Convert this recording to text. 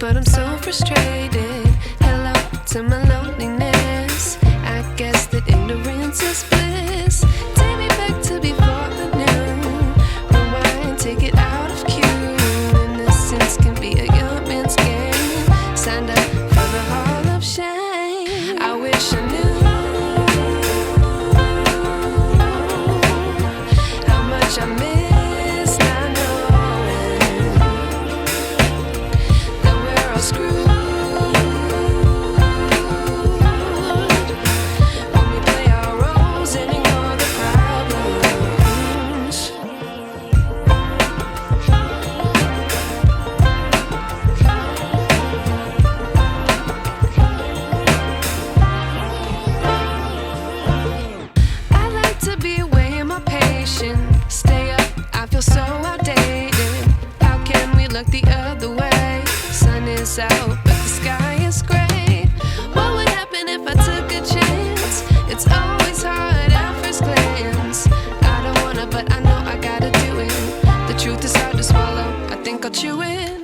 but I'm so frustrated. Hello to my loneliness. I guess that ignorance is bliss. Take me back to before the new. Rewind, take it out of cue. Innocence can be a young man's game. Signed up for the hall of shame. I wish I knew how much I miss not knowing that we're all screwed when we play our roles and ignore the problems. I like to be away in my patience. Stay up, I feel so outdated. How can we look the other way? Sun is out, but the sky is gray. What would happen if I took a chance? It's always hard at first glance. I don't wanna, but I know I gotta do it. The truth is hard to swallow, I think I'll chew it.